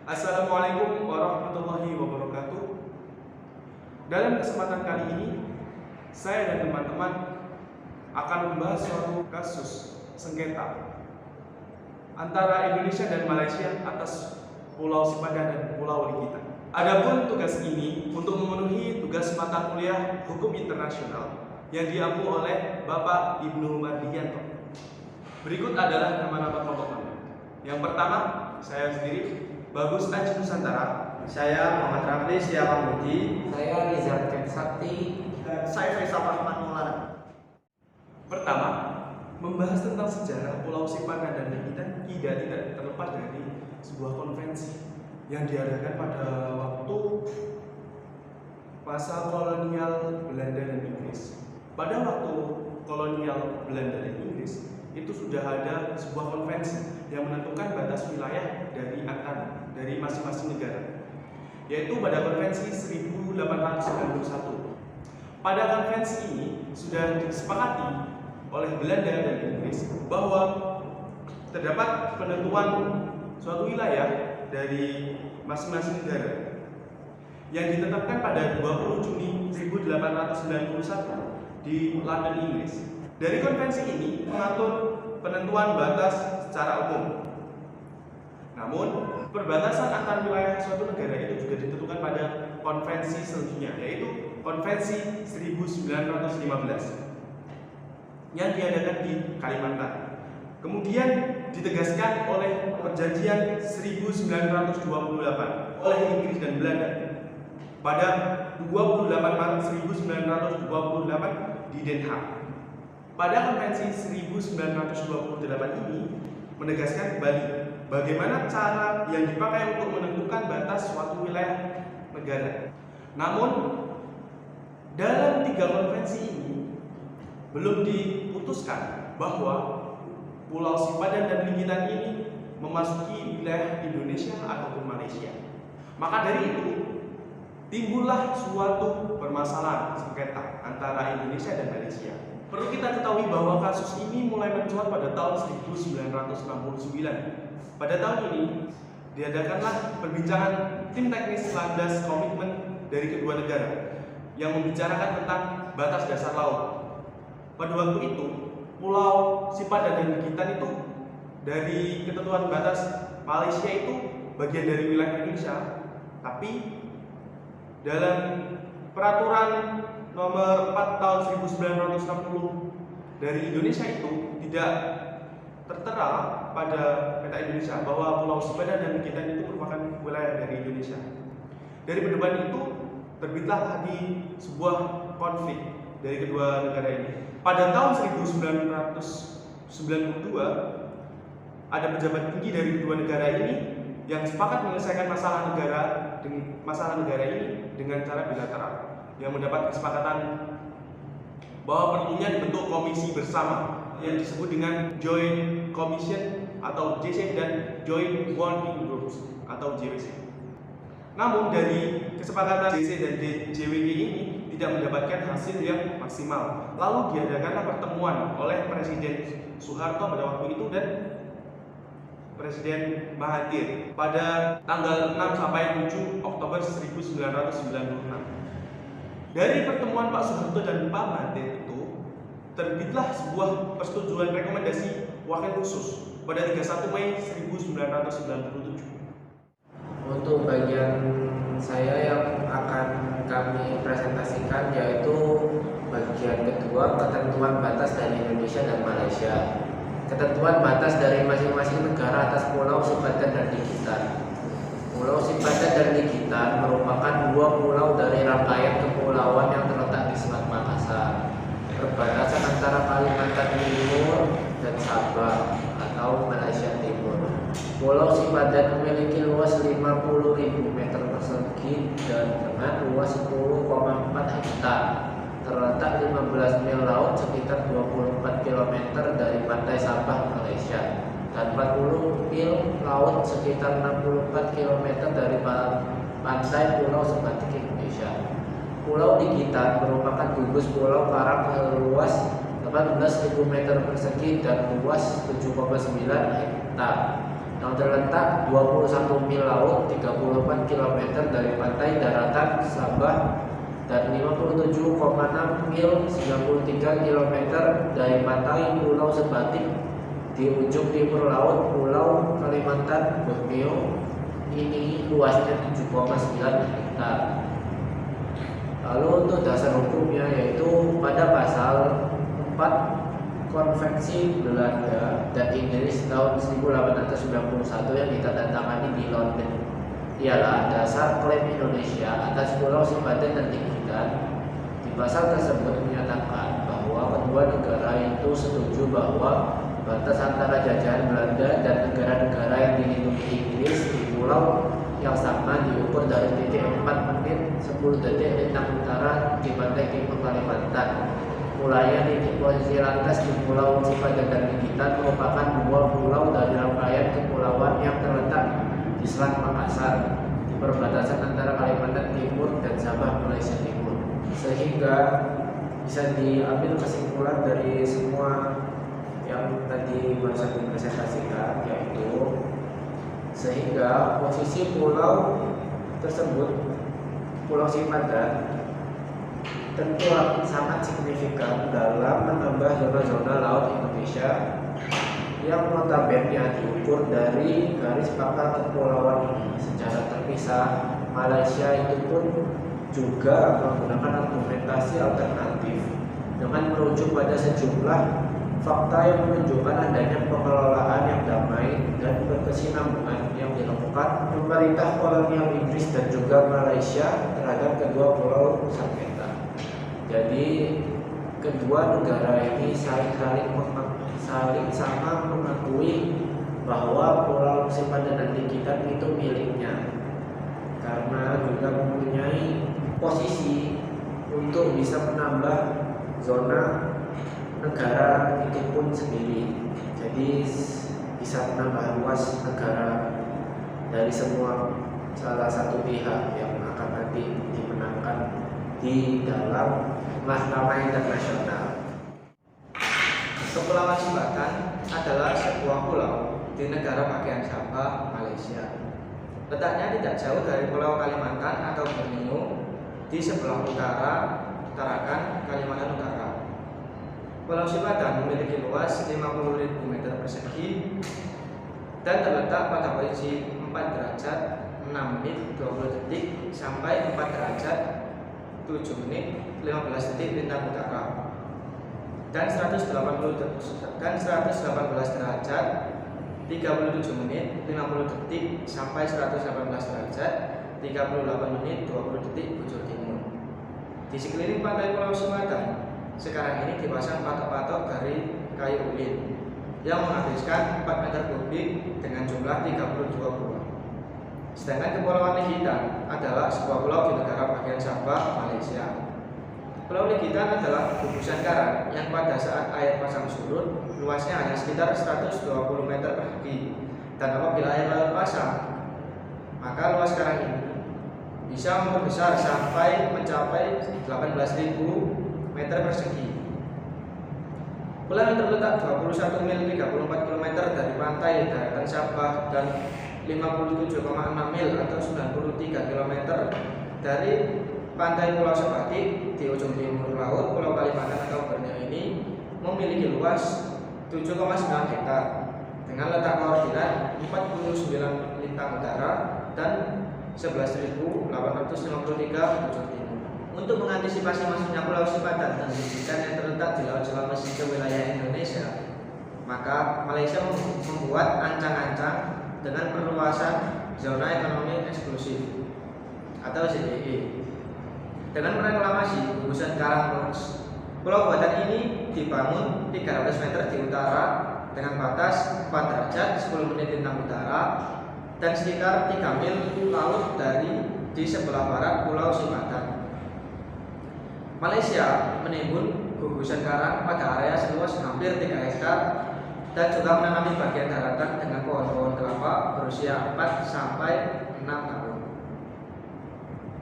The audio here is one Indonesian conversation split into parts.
Assalamualaikum warahmatullahi wabarakatuh. Dalam kesempatan kali ini, saya dan teman-teman akan membahas suatu kasus sengketa antara Indonesia dan Malaysia atas Pulau Sipadan dan Pulau Ligitan. Adapun tugas ini untuk memenuhi tugas mata kuliah Hukum Internasional yang diampu oleh Bapak Ibnu Mardianto. Berikut adalah nama-nama kelompok kami. Yang pertama, saya sendiri, Bagus Aji Nusantara. Saya Muhammad Rafli Siapamudi. Saya Rizal Sakti. Dan saya Faisal Rahman Maulana. Pertama, membahas tentang sejarah Pulau Sipadan dan Ligitan tidak terlepas dari sebuah konvensi yang diadakan pada waktu masa kolonial Belanda dan Inggris. Pada waktu kolonial Belanda dan Inggris, itu sudah ada sebuah konvensi yang menentukan batas wilayah dari masing-masing negara, yaitu pada konvensi 1891. Pada konvensi ini sudah disepakati oleh Belanda dan Inggris bahwa terdapat penentuan suatu wilayah dari masing-masing negara yang ditetapkan pada 20 Juni 1891 di London, Inggris. Dari konvensi ini mengatur penentuan batas secara umum. Namun, perbatasan antar wilayah suatu negara itu juga ditentukan pada konvensi selanjutnya, yaitu Konvensi 1915 yang diadakan di Kalimantan. Kemudian ditegaskan oleh Perjanjian 1928 oleh Inggris dan Belanda pada 28 Maret 1928 di Den Haag. Pada konvensi 1928 ini menegaskan kembali bagaimana cara yang dipakai untuk menentukan batas suatu wilayah negara. Namun, dalam 3 konvensi ini belum diputuskan bahwa Pulau Sipadan dan Ligitan ini memasuki wilayah Indonesia ataupun Malaysia. Maka dari itu, timbullah suatu permasalahan sengketa antara Indonesia dan Malaysia. Perlu kita ketahui bahwa kasus ini mulai mencuat pada tahun 1969. Pada tahun ini diadakanlah perbincangan tim teknis landas komitmen dari kedua negara yang membicarakan tentang batas dasar laut. Pada waktu itu, Pulau Sipadan dan Ligitan itu dari ketentuan batas Malaysia itu bagian dari wilayah Indonesia, tapi dalam peraturan nomor 4 tahun 1960 dari Indonesia itu tidak tertera pada peta Indonesia bahwa Pulau Sipadan dan Ligitan itu merupakan wilayah dari Indonesia. Dari perdebatan itu terbitlah lagi sebuah konflik dari kedua negara ini. Pada tahun 1992 ada pejabat tinggi dari kedua negara ini yang sepakat menyelesaikan masalah negara ini dengan cara bilateral, yang mendapat kesepakatan bahwa perlunya dibentuk komisi bersama yang disebut dengan Joint Commission atau JC dan Joint Working Groups atau JWC. Namun dari kesepakatan JC dan JWG ini tidak mendapatkan hasil yang maksimal. Lalu diadakanlah pertemuan oleh Presiden Soeharto pada waktu itu dan Presiden Mahathir pada tanggal 6 sampai 7 Oktober 1996. Dari pertemuan Pak Soeharto dan Pak Mahathir itu terbitlah sebuah persetujuan rekomendasi wakil khusus pada 31 Mei 1997. Untuk bagian saya yang akan kami presentasikan yaitu bagian kedua, ketentuan batas dari Indonesia dan Malaysia. Ketentuan batas dari masing-masing negara atas Pulau Sipadan dan Ligitan. Pulau Sipadan dan Ligitan merupakan 2 pulau dari rangkaian kepulauan yang terletak di Selat Makassar, perbatasan antara Kalimantan Timur dan Sabah atau Malaysia Timur. Pulau Sipadan memiliki luas 50.000 meter persegi dan dengan luas 10,4 hektar. Terletak 15 mil laut sekitar 24 km dari pantai Sabah, Malaysia, dan 40 mil laut sekitar 64 km dari pantai Pulau Sebatik, Indonesia. Pulau Ligitan merupakan gugus pulau karang seluas 18.000 meter persegi dan luas 7,9 hektar. yang terletak 21 mil laut, 34 km dari pantai daratan Sabah, dan 57,6 mil 93 km dari pantai Pulau Sebatik di ujung timur laut Pulau Kalimantan Borneo. Ini luasnya 7,9 hektar. Lalu untuk dasar hukumnya yaitu pada pasal 4 Konvensi Belanda dan Inggris tahun 1891 yang ditandatangani di London ialah dasar klaim Indonesia atas Pulau Sipadan dan Tinggitan. Di pasal tersebut menyatakan bahwa kedua negara itu setuju bahwa batas antara jajahan Belanda dan negara-negara yang dilindungi Inggris di pulau yang sama diukur dari titik 4 menit 10 detik lintang utara di pantai timur Kalimantan. Mulanya titik posisi landas di Pulau Sipadan dan Tinggitan merupakan dua pulau dari rangkaian kepulauan yang terletak di Selat Makassar di perbatasan antara Kalimantan Timur dan Sabah Malaysia Timur. Sehingga bisa diambil kesimpulan dari semua yang tadi barusan dipresentasikan, yaitu sehingga posisi pulau tersebut, Pulau Sipadan, tentu sangat signifikan dalam menambah zona-zona laut Indonesia yang notabene diukur dari garis pangkal kepulauan ini secara terpisah. Malaysia itu pun juga menggunakan argumentasi alternatif dengan merujuk pada sejumlah fakta yang menunjukkan adanya pengelolaan yang damai dan berkesinambungan yang dilakukan pemerintah kolonial Inggris dan juga Malaysia terhadap kedua pulau Nusantara. Jadi kedua negara ini saling sama mengakui bahwa Pulau Sipadan dan Tinggitan itu miliknya, karena juga mempunyai posisi untuk bisa menambah zona negara itu pun sendiri. Jadi bisa menambah luas negara dari semua salah satu pihak yang akan nanti dimenangkan di dalam mahkamah internasional. Kepulauan Sipadan adalah sebuah pulau di negara bagian Sabah, Malaysia. Letaknya tidak jauh dari Pulau Kalimantan atau Borneo di sebelah utara Tarakan, Kalimantan Utara. Pulau Sipadan memiliki luas 50.000 meter persegi dan terletak pada posisi 4 derajat 6 menit 20 detik sampai 4 derajat 7 menit 15 detik lintang utara dan 118 derajat 37 menit 50 detik sampai 118 derajat 38 menit 20 detik bujur timur. Di sekeliling pantai Pulau Sipadan sekarang ini dipasang patok-patok dari kayu ulin yang menghabiskan 4 meter kubik dengan jumlah 32 buah. Sedangkan Kepulauan Legitan adalah sebuah pulau di negara bagian Sabah, Malaysia. Pulau Legitan adalah gugusan karang yang pada saat air pasang surut luasnya hanya sekitar 120 meter persegi, dan apabila air laut pasang maka luas karang ini bisa memperbesar sampai mencapai 18.000 meter persegi. Pulau yang terletak 21 mil 34 km dari pantai daratan Sabah dan 57,6 mil atau 93 km dari pantai Pulau Sebatik di ujung timur laut Pulau Kalimantan atau Borneo ini memiliki luas 7,9 hektar dengan letak koordinat 49 lintang utara dan 11.853 bujur timur. Untuk mengantisipasi masuknya Pulau Sipadan dan Tinggitan yang terletak di Laut Sulawesi ke wilayah Indonesia, maka Malaysia membuat ancang-ancang dengan perluasan zona ekonomi eksklusif atau ZEE. Dengan mereklamasi gugusan karang pulau buatan ini dibangun 300 meter di utara dengan batas 4 derajat 10 menit lintang utara dan sekitar 3 mil laut di sebelah barat Pulau Sipadan. Malaysia menimbun gugusan karang pada area seluas hampir 3 hektar dan juga menanami bagian daratan dengan pohon-pohon kelapa berusia 4 sampai 6 tahun.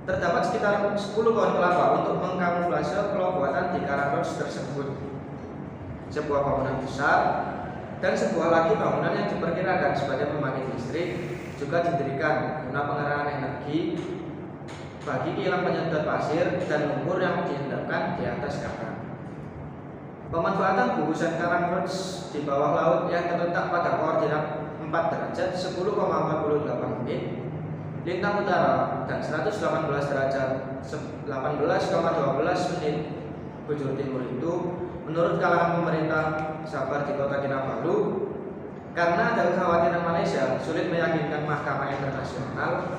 Terdapat sekitar 10 pohon kelapa untuk mengkamuflase pulau buatan di karang tersebut. Sebuah bangunan besar Dan sebuah lagi bangunan yang diperkirakan sebagai pembangkit listrik juga didirikan guna pengerahan energi bagi kilang penyedot pasir dan lumpur yang diendapkan di atas kapal. Pemanfaatan gugusan karang Rhodes di bawah laut yang terletak pada koordinat 4 derajat 10,48 menit lintang utara dan 118 derajat 18,12 menit bujur timur itu menurut kalangan pemerintah Sabar di Kota Kinabalu karena ada kekhawatiran Malaysia sulit meyakinkan Mahkamah Internasional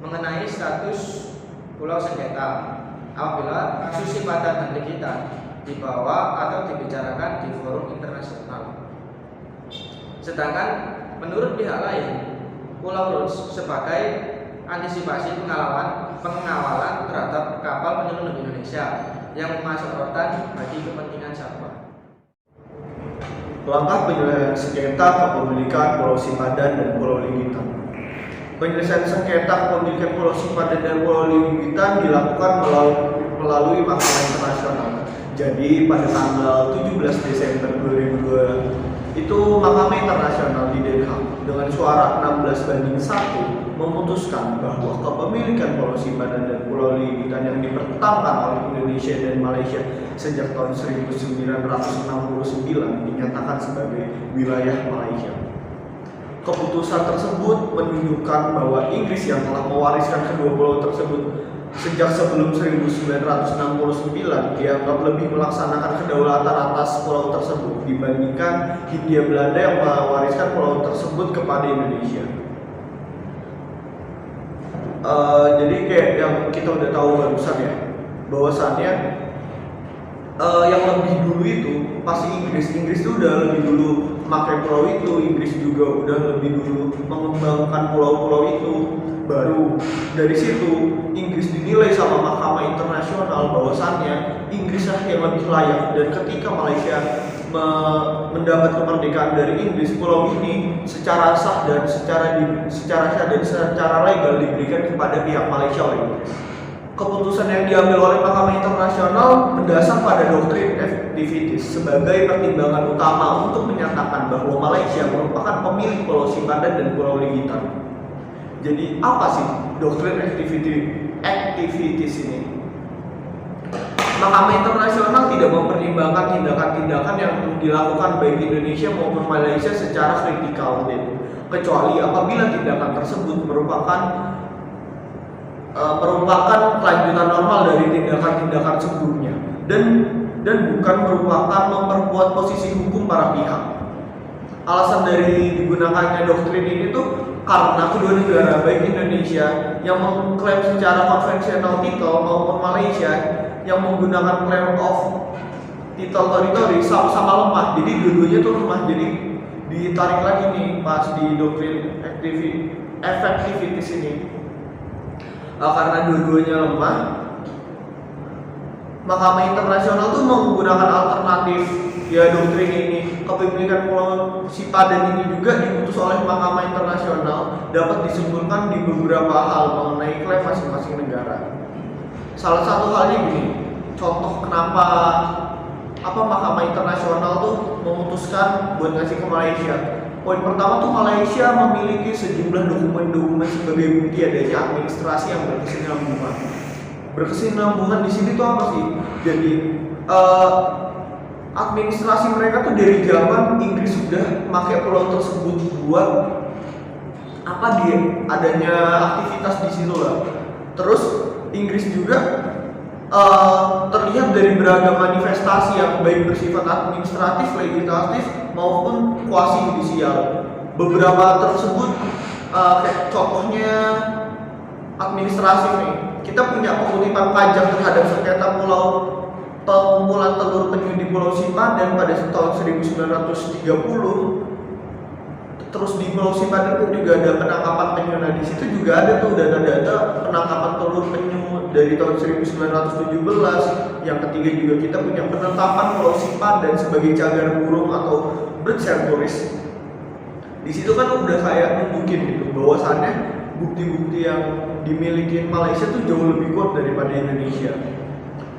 mengenai status pulau sengketa apabila kasus sipadan dan likitan dibawa atau dibicarakan di forum internasional. Sedangkan menurut pihak lain, Pulau Rhodes sebagai antisipasi pengawalan terhadap kapal penyelundup Indonesia yang memasuk rotan bagi kepentingan Sabah. Langkah penyelesaian sengketa kepemilikan Pulau Sipadan dan Pulau Ligitan. Penyelesaian sengketa kepemilikan Pulau Sipadan dan Pulau Ligitan dilakukan melalui Mahkamah Internasional. Jadi pada tanggal 17 Desember 2002 itu Mahkamah Internasional di Den Haag dengan suara 16-1 memutuskan bahwa kepemilikan Pulau Sipadan dan Pulau Ligitan yang dipertentangkan oleh Indonesia dan Malaysia sejak tahun 1969 dinyatakan sebagai wilayah Malaysia. Keputusan tersebut menunjukkan bahwa Inggris yang telah mewariskan kedua pulau tersebut sejak sebelum 1969 dianggap lebih melaksanakan kedaulatan atas pulau tersebut dibandingkan Hindia Belanda yang mewariskan pulau tersebut kepada Indonesia. Jadi kayak yang kita udah tahu barusan ya, bahwasannya yang lebih dulu itu pasti Inggris itu udah lebih dulu memakai pulau itu. Inggris juga udah lebih dulu mengembangkan pulau-pulau itu. Baru dari situ Inggris dinilai sama Mahkamah Internasional bahwasannya Inggris lah yang lebih layak, dan ketika Malaysia mendapat kemerdekaan dari Inggris, pulau ini secara sah dan secara legal diberikan kepada pihak Malaysia lagi. Keputusan yang diambil oleh Mahkamah Internasional mendasar pada doktrin activities sebagai pertimbangan utama untuk menyatakan bahwa Malaysia merupakan pemilik Pulau Sipadan dan Pulau Ligitan. Jadi apa sih doktrin activities ini? Mahkamah Internasional tidak mempertimbangkan tindakan-tindakan yang dilakukan baik Indonesia maupun Malaysia secara kritikal, kecuali apabila tindakan tersebut merupakan kelanjutan normal dari tindakan-tindakan sebelumnya dan bukan merupakan memperkuat posisi hukum para pihak. Alasan dari digunakannya doktrin ini tuh karena kedua negara baik Indonesia yang mengklaim secara konvensional title maupun Malaysia yang menggunakan claim of title teritori sama-sama lemah. Jadi dua-duanya tuh lemah. Jadi ditarik lagi nih pas di doktrin effectivities ini. Karena dua-duanya lemah, Mahkamah Internasional tuh menggunakan alternatif ya doktrin ini. Kepemilikan Pulau Sipadan ini juga diputus oleh Mahkamah Internasional dapat disimpulkan di beberapa hal mengenai klaim masing-masing negara. Salah satu halnya gini, contoh kenapa Mahkamah Internasional tuh memutuskan buat ngasih ke Malaysia. Poin pertama tuh Malaysia memiliki sejumlah dokumen-dokumen sebagai bukti adanya administrasi yang berkesinambungan. Berkesinambungan di sini tuh apa sih? Jadi administrasi mereka tuh dari zaman Inggris sudah pakai pulau tersebut buat adanya aktivitas di situ lah. Terus Inggris juga terlihat dari beragam manifestasi yang baik bersifat administratif, legislatif maupun kuasi judisial. Beberapa tersebut kayak contohnya administratif nih. Kita punya pengutipan pajak terhadap sengketa pengumpulan telur penyu di Pulau Sipadan pada tahun 1930. Terus di Pulau Sipadan pun juga ada penangkapan penyu. Nah di situ juga ada tuh data-data penangkapan telur penyu dari tahun 1917. Yang ketiga juga kita punya penetapan Pulau Sipadan sebagai cagar burung atau bird sanctuaries. Di situ kan udah kayak nunjukin gitu bahwasannya bukti-bukti yang dimiliki Malaysia tuh jauh lebih kuat daripada Indonesia.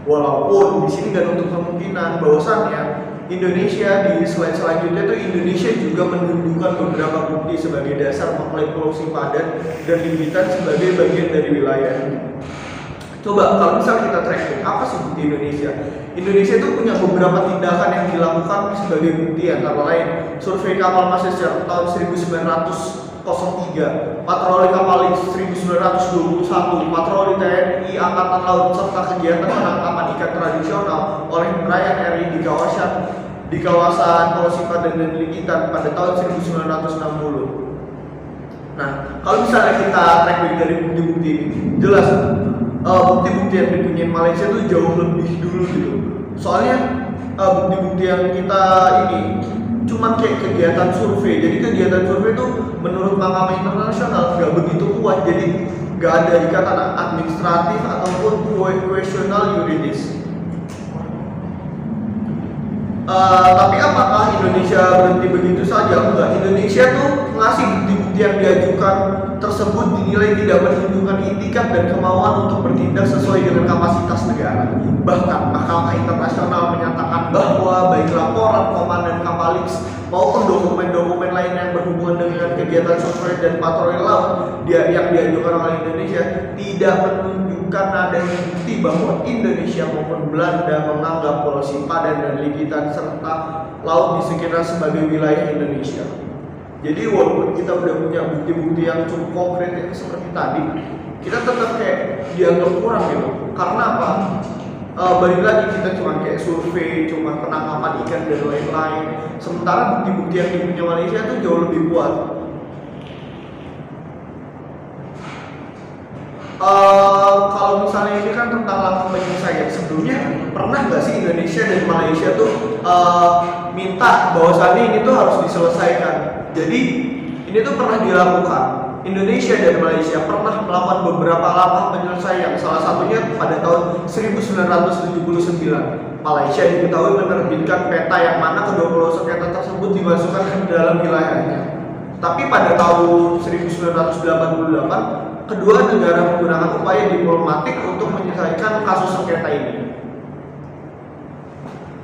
Walaupun di sini gak untuk kemungkinan bahwasannya Indonesia di slide selanjutnya tuh Indonesia juga menunjukkan beberapa bukti sebagai dasar mengklaim Pulau Sipadan dan Ligitan sebagai bagian dari wilayah ini. Coba kalau misal kita tracking apa sih bukti Indonesia? Indonesia itu punya beberapa tindakan yang dilakukan sebagai bukti, antara lain survei kapal Masa sejak tahun 1903, patroli kapal 1921, patroli TNI Angkatan Laut serta kegiatan penangkapan ikan tradisional oleh nelayan RI di kawasan Pulau Sipadan dan Ligitan pada tahun 1960. Nah, kalau misalnya kita track back dari bukti-bukti ini, jelas bukti-bukti yang dipunyai Malaysia itu jauh lebih dulu gitu. Soalnya bukti-bukti yang kita ini cuma kayak kegiatan survei. Jadi kegiatan survei itu menurut Mahkamah Internasional nggak begitu kuat. Jadi nggak ada ikatan administratif ataupun questional yuridis. Tapi apakah Indonesia berhenti begitu saja? Enggak. Indonesia tuh ngasih bukti-bukti yang diajukan tersebut dinilai tidak menunjukkan itikat dan kemauan untuk bertindak sesuai dengan kapasitas negara. Bahkan Mahkamah Internasional menyatakan bahwa baik laporan komandan kapal X maupun dokumen-dokumen lain yang berhubungan dengan kegiatan survei dan patroli laut yang diajukan oleh Indonesia tidak menunjukkan adanya bukti bahwa Indonesia maupun Belanda menganggap Pulau Sipadan dan Ligitan serta laut di sekitar sebagai wilayah Indonesia. Jadi walaupun kita udah punya bukti-bukti yang cukup konkret yang seperti tadi, kita tetap kayak dianggap kurang gitu. Karena apa? Balik lagi kita cuma kayak survei, cuma penangkapan ikan dan lain-lain. Sementara bukti-bukti yang dipunya Malaysia itu jauh lebih kuat. Kalau misalnya ini kan tentang langsung penyelesaian, sebelumnya pernah nggak sih Indonesia dan Malaysia tuh minta bahwasannya ini tuh harus diselesaikan? Jadi ini tuh pernah dilakukan. Indonesia dan Malaysia pernah melakukan beberapa langkah penyelesaian. Salah satunya pada tahun 1979. Malaysia diketahui menerbitkan peta yang mana kedua pulau sengketa tersebut dimasukkan ke dalam wilayahnya. Tapi pada tahun 1988 kedua negara menggunakan upaya diplomatik untuk menyelesaikan kasus sengketa ini.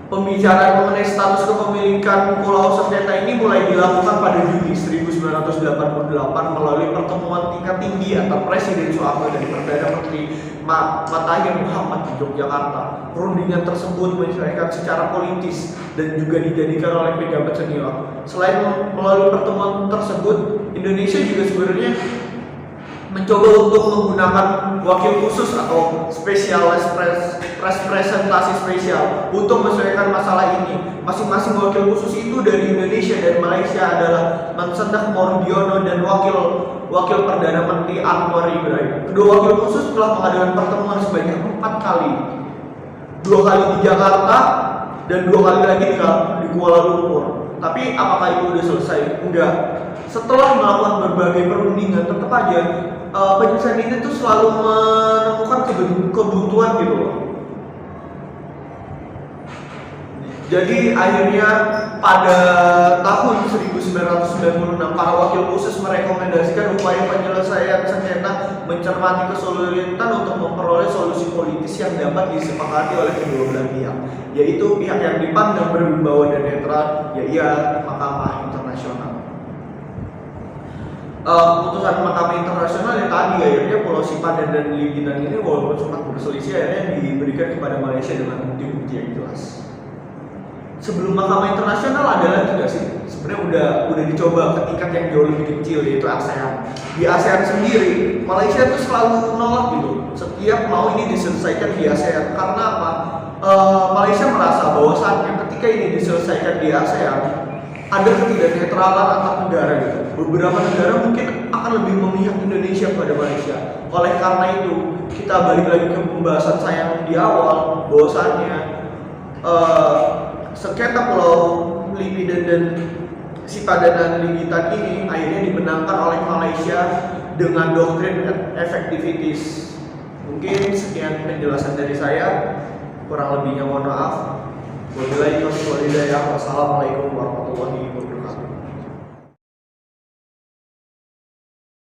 Pembicaraan mengenai status kepemilikan pulau sengketa ini mulai dilakukan pada Juni 1988 melalui pertemuan tingkat tinggi antara Presiden Soeharto dan Perdana Menteri Mahathir Muhammad di Yogyakarta. Perundingan tersebut menyelesaikan secara politis dan juga dijadikan oleh pejabat senior. Selain melalui pertemuan tersebut, Indonesia juga sebenarnya mencoba untuk menggunakan wakil khusus atau spesial representasi spesial untuk menyelesaikan masalah ini. Masing-masing wakil khusus itu dari Indonesia dan Malaysia adalah Mensendak Mordiono dan wakil Perdana Menteri Anwar Ibrahim. Kedua wakil khusus telah mengadakan pertemuan sebanyak 4 kali, 2 kali di Jakarta dan 2 kali lagi di Kuala Lumpur. Tapi apakah itu sudah selesai? Enggak. Setelah melakukan berbagai perundingan, tetap aja penyelesaian ini tuh selalu menemukan kebutuhan gitu loh. Jadi akhirnya pada tahun 1996 para wakil khusus merekomendasikan upaya penyelesaian sengketa mencermati kesulitan untuk memperoleh solusi politis yang dapat disepakati oleh kedua belah pihak, yaitu pihak yang dipandang berwibawa dan netral, yaitu Mahkamah Internasional. Keputusan Mahkamah Internasional yang tadi akhirnya Pulau Sipadan dan Ligitan ini walaupun sempat berselisih akhirnya diberikan kepada Malaysia dengan bukti-bukti yang jelas. Sebelum Mahkamah Internasional ada lagi nggak sih? Sebenarnya udah dicoba ke tingkat yang jauh lebih kecil, yaitu ASEAN. Di ASEAN sendiri, Malaysia itu selalu menolak gitu. Setiap mau ini diselesaikan di ASEAN. Karena apa? Malaysia merasa bahwasannya ketika ini diselesaikan di ASEAN, ada ketidaknetralan antar negara gitu. Beberapa negara mungkin akan lebih memihak Indonesia kepada Malaysia. Oleh karena itu, kita balik lagi ke pembahasan saya di awal, bahwasannya sengketa Pulau Sipadan dan Sipadan dan Ligitan ini akhirnya dimenangkan oleh Malaysia dengan doktrin efektivitas. Mungkin sekian penjelasan dari saya, kurang lebihnya mohon maaf. Wassalamualaikum warahmatullahi wabarakatuh.